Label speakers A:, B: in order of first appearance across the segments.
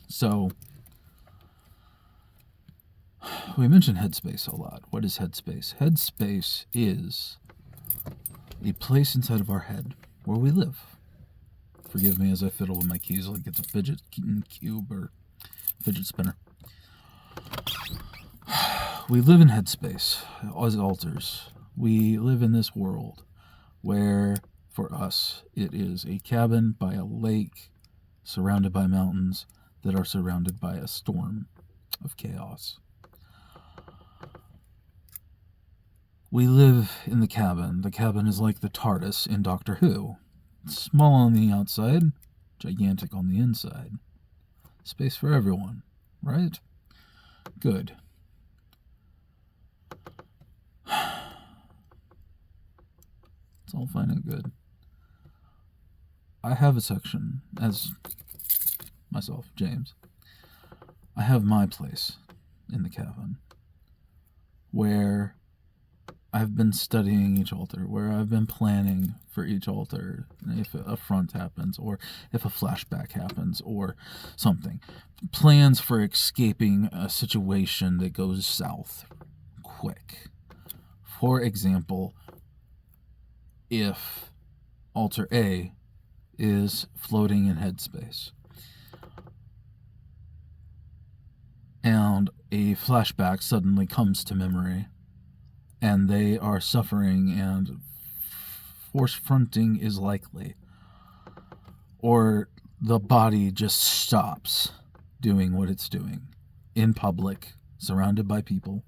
A: So, we mentioned headspace a lot. What is headspace? Headspace is a place inside of our head where we live. Forgive me as I fiddle with my keys like it's a fidget cube or fidget spinner. We live in headspace as alters. We live in this world where, for us, it is a cabin by a lake surrounded by mountains that are surrounded by a storm of chaos. We live in the cabin. The cabin is like the TARDIS in Doctor Who. Small on the outside, gigantic on the inside. Space for everyone, right? Good. It's all fine and good. I have a section, as myself, James, I have my place in the cabin where I've been studying each altar, where I've been planning for each altar, if a front happens, or if a flashback happens, or something. Plans for escaping a situation that goes south quick. For example, if altar A is floating in headspace and a flashback suddenly comes to memory and they are suffering and force fronting is likely, or the body just stops doing what it's doing in public, surrounded by people,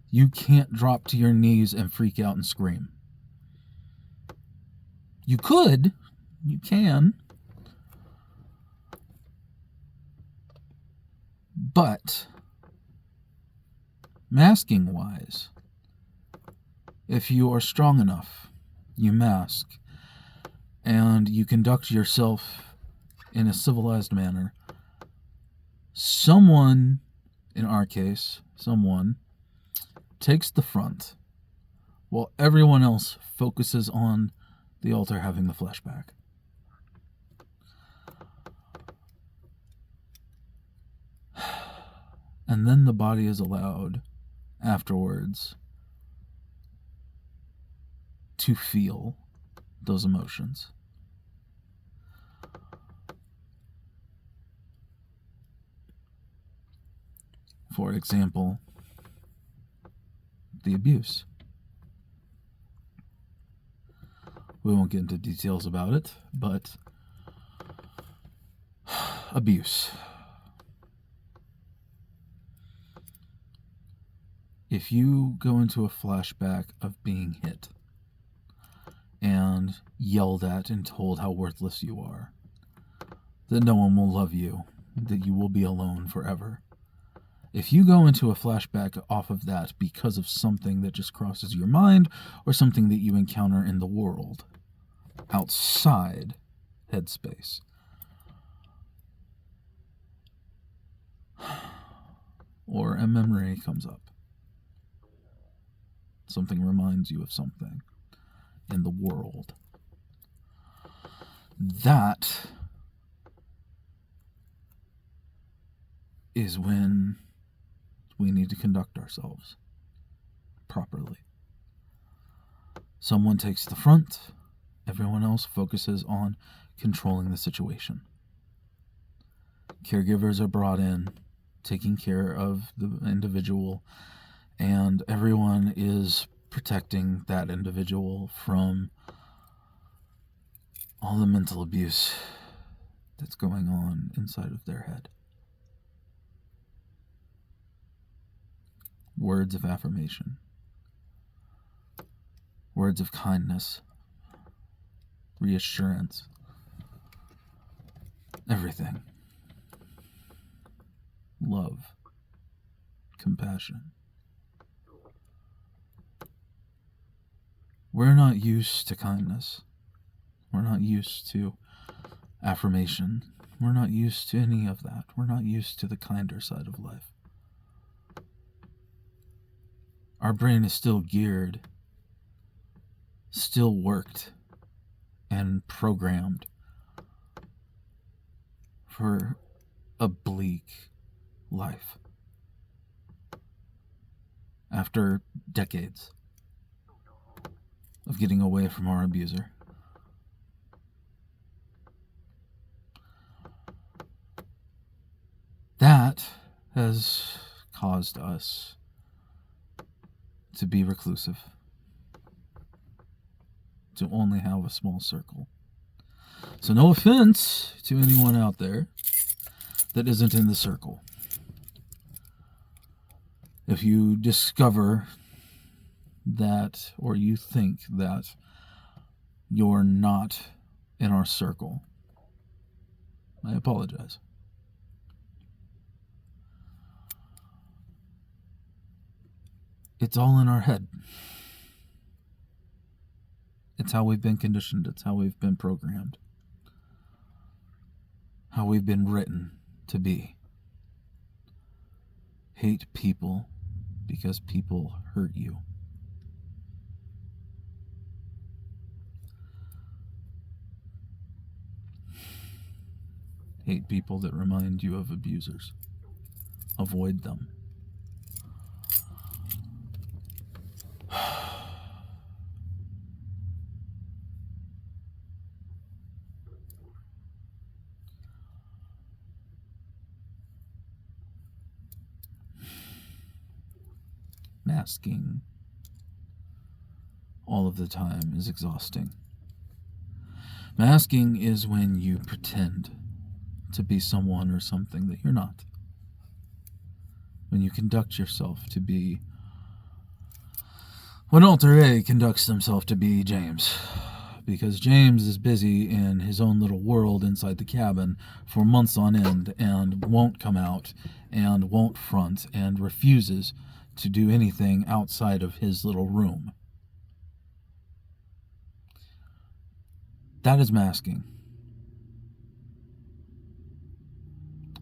A: you can't drop to your knees and freak out and scream. You could. You can. But, masking-wise, if you are strong enough, you mask, and you conduct yourself in a civilized manner, someone, in our case, someone, takes the front while everyone else focuses on the altar having the flashback. And then the body is allowed, afterwards, to feel those emotions. For example, the abuse. We won't get into details about it, but abuse. If you go into a flashback of being hit and yelled at and told how worthless you are, that no one will love you, that you will be alone forever. If you go into a flashback off of that because of something that just crosses your mind or something that you encounter in the world outside headspace, or a memory comes up, something reminds you of something in the world, that is when we need to conduct ourselves properly. Someone takes the front, everyone else focuses on controlling the situation. Caregivers are brought in, taking care of the individual, and everyone is protecting that individual from all the mental abuse that's going on inside of their head. Words of affirmation, words of kindness, reassurance, everything. Love, compassion. We're not used to kindness. We're not used to affirmation. We're not used to any of that. We're not used to the kinder side of life. Our brain is still geared, still worked, and programmed for a bleak life. After decades of getting away from our abuser. That has caused us to be reclusive, to only have a small circle. So no offense to anyone out there that isn't in the circle. If you discover that, or you think that you're not in our circle, I apologize. It's all in our head. It's how we've been conditioned. It's how we've been programmed. How we've been written to be. Hate people because people hurt you. Hate people that remind you of abusers. Avoid them. Masking all of the time is exhausting. Masking is when you pretend to be someone or something that you're not. When you conduct yourself to be when Alter A conducts himself to be James. Because James is busy in his own little world inside the cabin for months on end and won't come out and won't front and refuses to do anything outside of his little room. That is masking.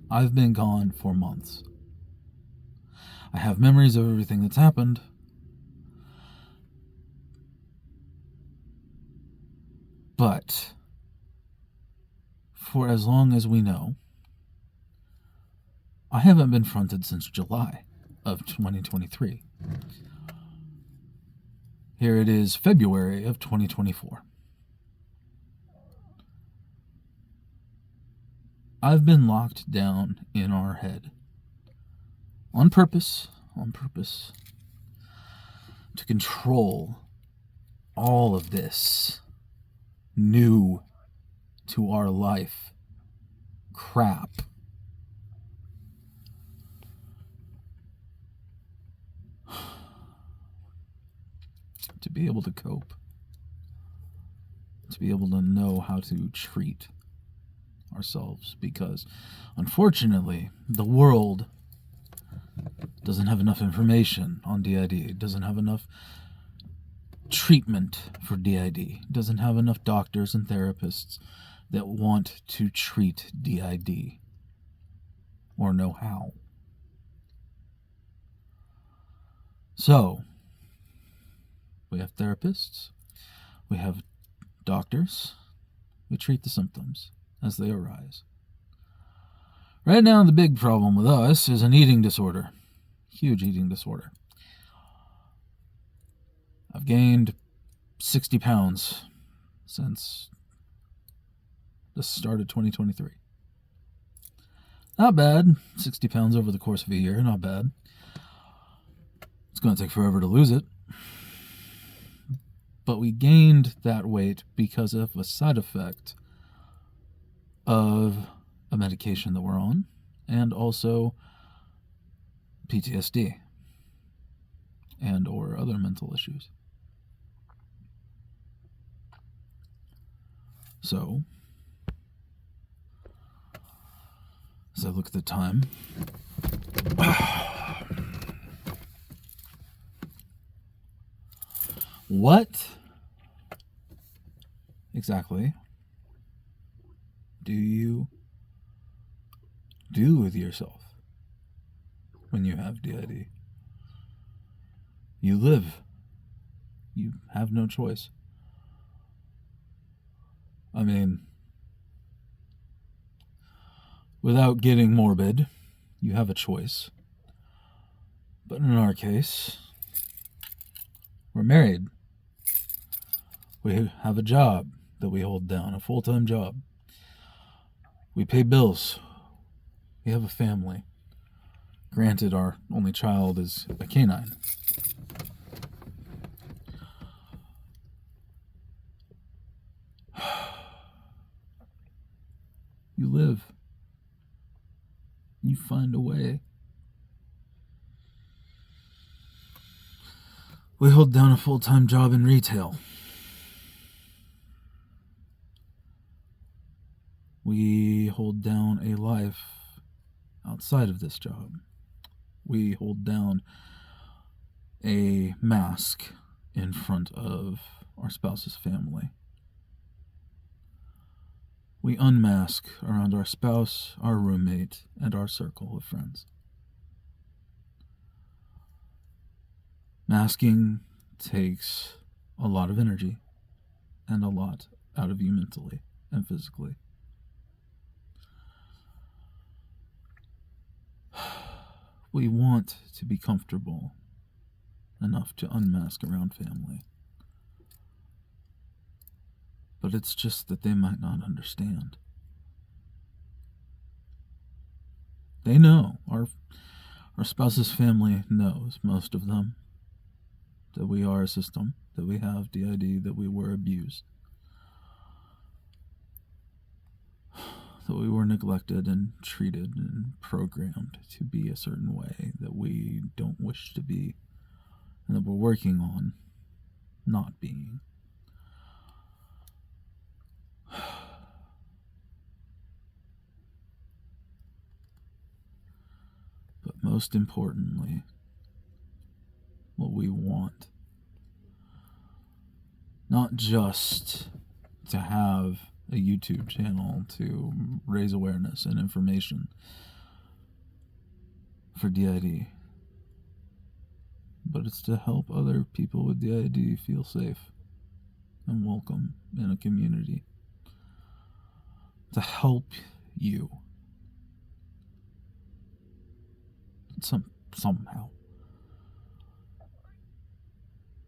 A: I've been gone for months. I have memories of everything that's happened. But for as long as we know, I haven't been fronted since July of 2023. Here it is, February of 2024. I've been locked down in our head on purpose, to control all of this new to our life crap. To be able to cope, to be able to know how to treat ourselves, because unfortunately the world doesn't have enough information on DID, doesn't have enough treatment for DID, doesn't have enough doctors and therapists that want to treat DID or know how. So we have therapists, we have doctors, we treat the symptoms as they arise. Right now, the big problem with us is an eating disorder. Huge eating disorder. I've gained 60 pounds since the start of 2023. Not bad. 60 pounds over the course of a year. Not bad. It's going to take forever to lose it. But we gained that weight because of a side effect of a medication that we're on, and also PTSD and or other mental issues. So, as I look at the time, what exactly do you do with yourself when you have DID? You live. You have no choice. I mean, Without getting morbid, you have a choice. But in our case, we're married. We have a job that we hold down, a full-time job. We pay bills. We have a family. Granted, our only child is a canine. You live. You find a way. We hold down a full-time job in retail. We hold down a life outside of this job. We hold down a mask in front of our spouse's family. We unmask around our spouse, our roommate, and our circle of friends. Masking takes a lot of energy and a lot out of you mentally and physically. We want to be comfortable enough to unmask around family. But it's just that they might not understand. They know. Our spouse's family knows, most of them, that we are a system, that we have DID, that we were abused, that we were neglected and treated and programmed to be a certain way that we don't wish to be, and that we're working on not being. But most importantly, what we want, not just to have a YouTube channel to raise awareness and information for DID, but it's to help other people with DID feel safe and welcome in a community, to help you somehow.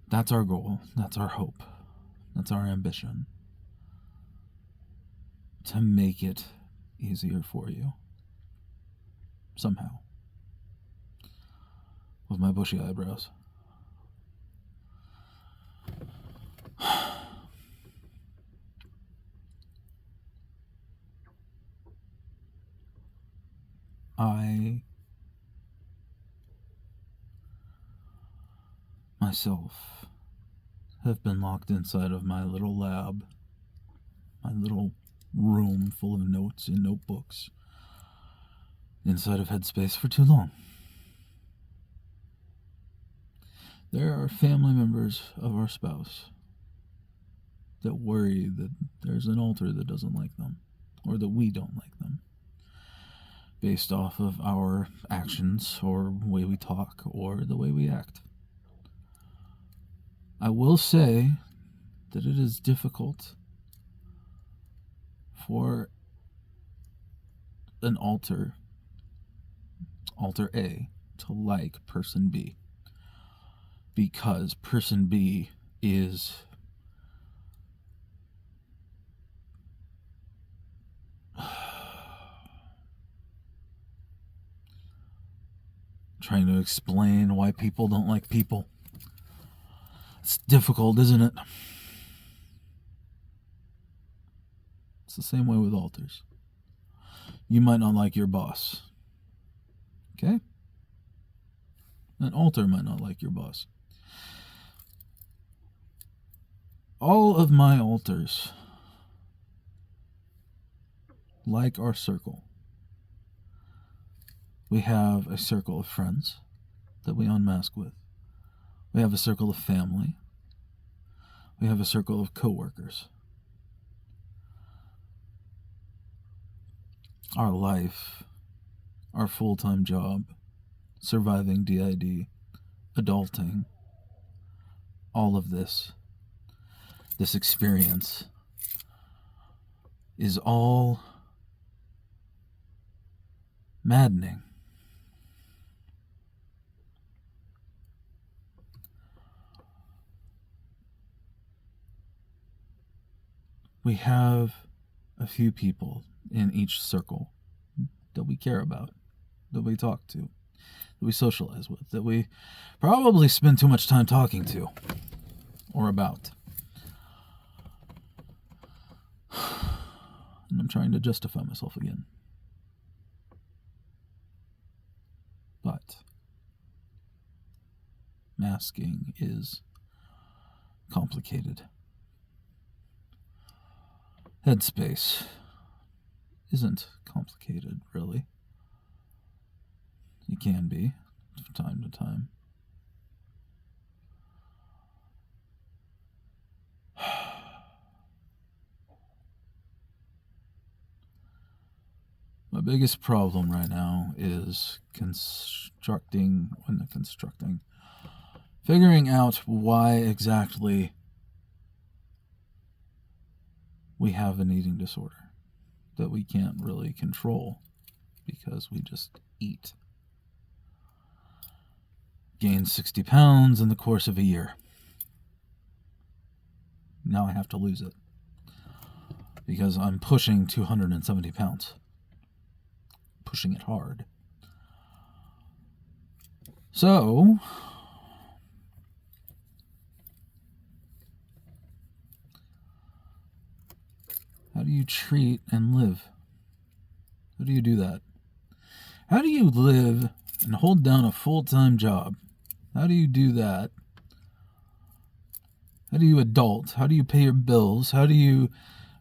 A: That's our goal. That's our hope. That's our ambition. To make it easier for you. Somehow. With my bushy eyebrows. I myself have been locked inside of my little lab, my little room full of notes and notebooks, inside of Headspace for too long. There are family members of our spouse that worry that there's an altar that doesn't like them, or that we don't like them, based off of our actions, or the way we talk, or the way we act. I will say that it is difficult for an alter A, to like person B, because person B is trying to explain why people don't like people. It's difficult, isn't it? It's the same way with alters. You might not like your boss. Okay? An alter might not like your boss. All of my alters like our circle. We have a circle of friends that we unmask with. We have a circle of family. We have a circle of coworkers. Our life, our full-time job, surviving DID, adulting, all of this experience is all maddening. We have a few people in each circle that we care about, that we talk to, that we socialize with, that we probably spend too much time talking to or about. And I'm trying to justify myself again. But masking is complicated. Headspace isn't complicated, really. It can be, from time to time. My biggest problem right now is figuring out why exactly we have an eating disorder that we can't really control because we just eat. Gained 60 pounds in the course of a year. Now I have to lose it because I'm pushing 270 pounds. Pushing it hard. So, how do you treat and live? How do you do that? How do you live and hold down a full-time job? How do you do that? How do you adult? How do you pay your bills? How do you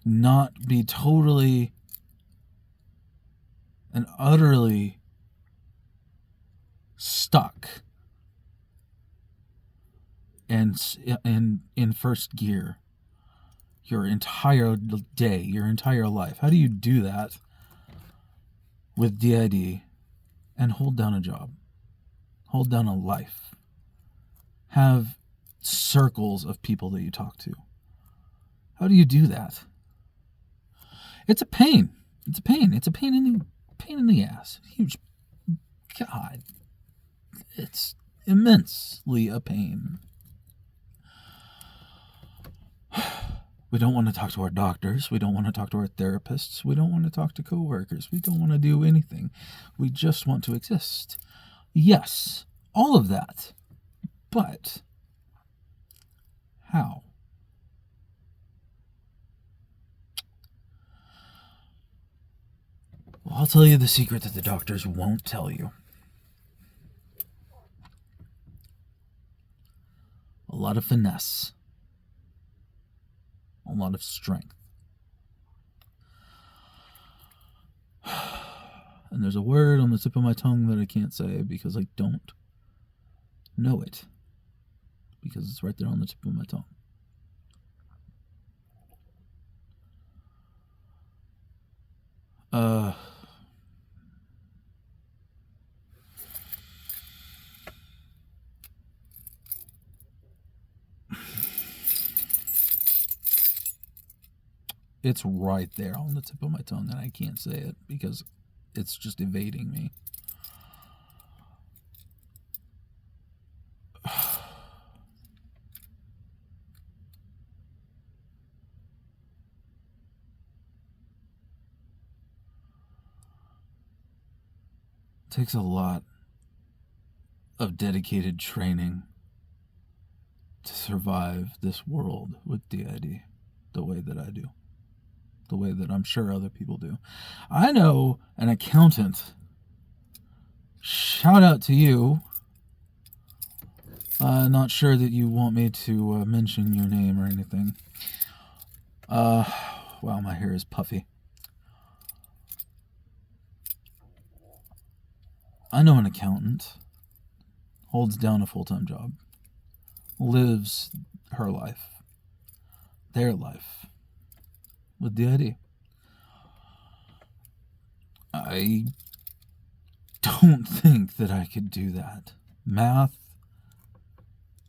A: not be totally and utterly stuck and in first gear your entire day, your entire life? How do you do that with DID and hold down a job, hold down a life, have circles of people that you talk to? How do you do that? It's a pain. It's a pain. It's a pain in the ass. Huge. God. It's immensely a pain. We don't want to talk to our doctors. We don't want to talk to our therapists. We don't want to talk to coworkers. We don't want to do anything. We just want to exist. Yes, all of that. But how? Well, I'll tell you the secret that the doctors won't tell you. A lot of finesse. A lot of strength. And there's a word on the tip of my tongue that I can't say because I don't know it. Because it's right there on the tip of my tongue. It's right there on the tip of my tongue, and I can't say it because it's just evading me. It takes a lot of dedicated training to survive this world with DID the way that I do. The way that I'm sure other people do. I know an accountant. Shout out to you. Not sure that you want me to mention your name or anything. Wow, my hair is puffy. I know an accountant. Holds down a full-time job. Lives her life. Their life. With DID. I don't think that I could do that. Math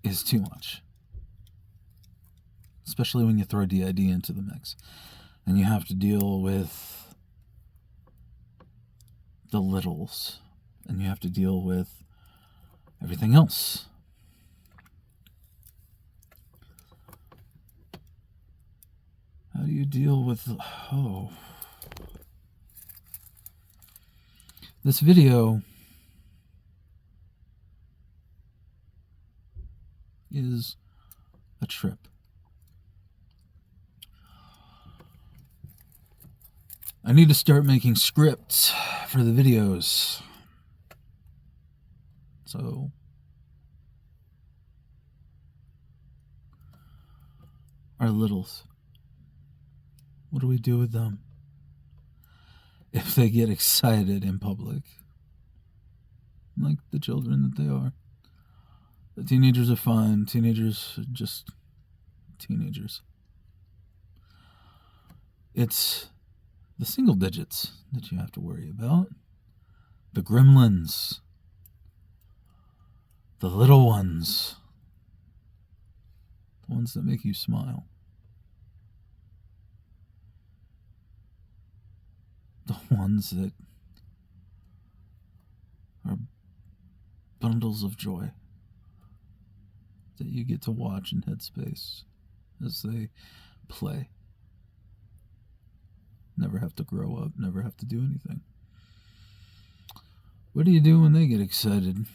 A: is too much. Especially when you throw DID into the mix. And you have to deal with the littles, and you have to deal with everything else. How do you deal with... This video is a trip. I need to start making scripts for the videos. So our littles, what do we do with them if they get excited in public? Like the children that they are. The teenagers are fine. Teenagers are just teenagers. It's the single digits that you have to worry about. The gremlins. The little ones. The ones that make you smile. The ones that are bundles of joy that you get to watch in headspace as they play. Never have to grow up, never have to do anything. What do you do when they get excited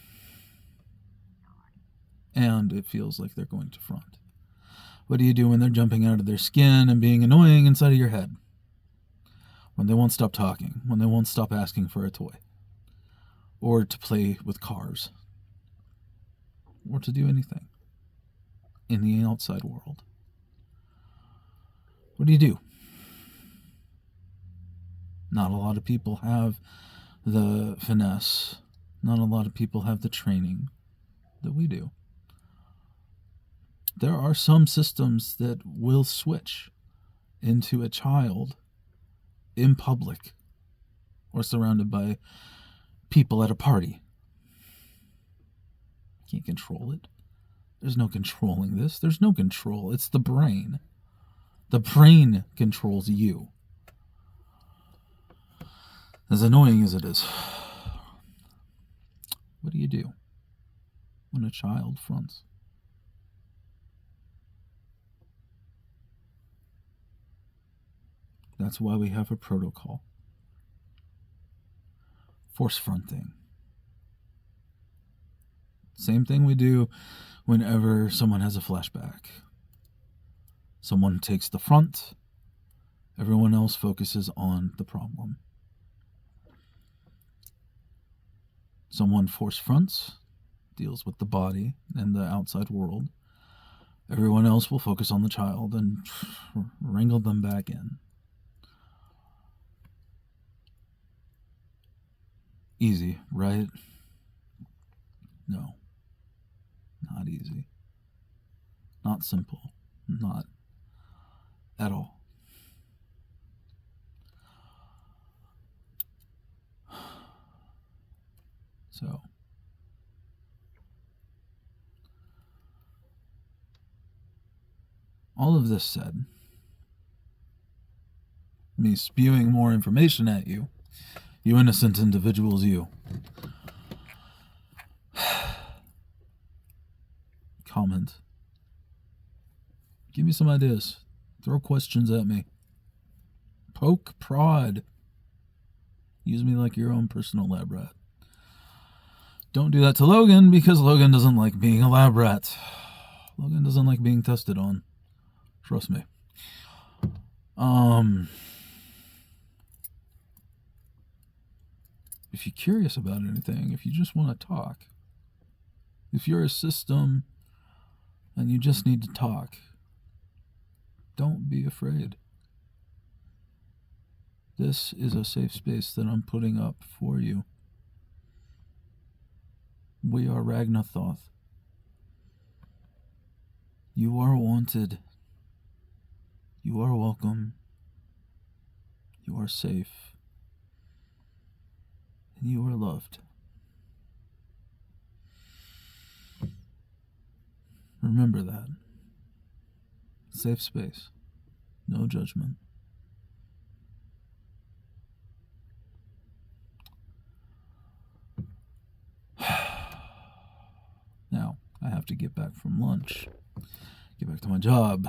A: and it feels like they're going to front? What do you do when they're jumping out of their skin and being annoying inside of your head? When they won't stop talking, when they won't stop asking for a toy, or to play with cars, or to do anything in the outside world. What do you do? Not a lot of people have the finesse. Not a lot of people have the training that we do. There are some systems that will switch into a child in public or surrounded by people at a party. Can't control it. There's no controlling this. There's no control. It's the brain. The brain controls you. As annoying as it is. What do you do when a child fronts? That's why we have a protocol. Force fronting. Same thing we do whenever someone has a flashback. Someone takes the front. Everyone else focuses on the problem. Someone force fronts, deals with the body and the outside world. Everyone else will focus on the child and wrangle them back in. Easy, right? No. Not easy. Not simple. Not at all. So, all of this said, me spewing more information at you, you innocent individuals, you. Comment. Give me some ideas. Throw questions at me. Poke, prod. Use me like your own personal lab rat. Don't do that to Logan, because Logan doesn't like being a lab rat. Logan doesn't like being tested on. Trust me. If you're curious about anything, if you just want to talk, if you're a system and you just need to talk, don't be afraid. This is a safe space that I'm putting up for you. We are Ragnathoth. You are wanted. You are welcome. You are safe. And you are loved. Remember that. Safe space. No judgment. I have to get back from lunch, get back to my job,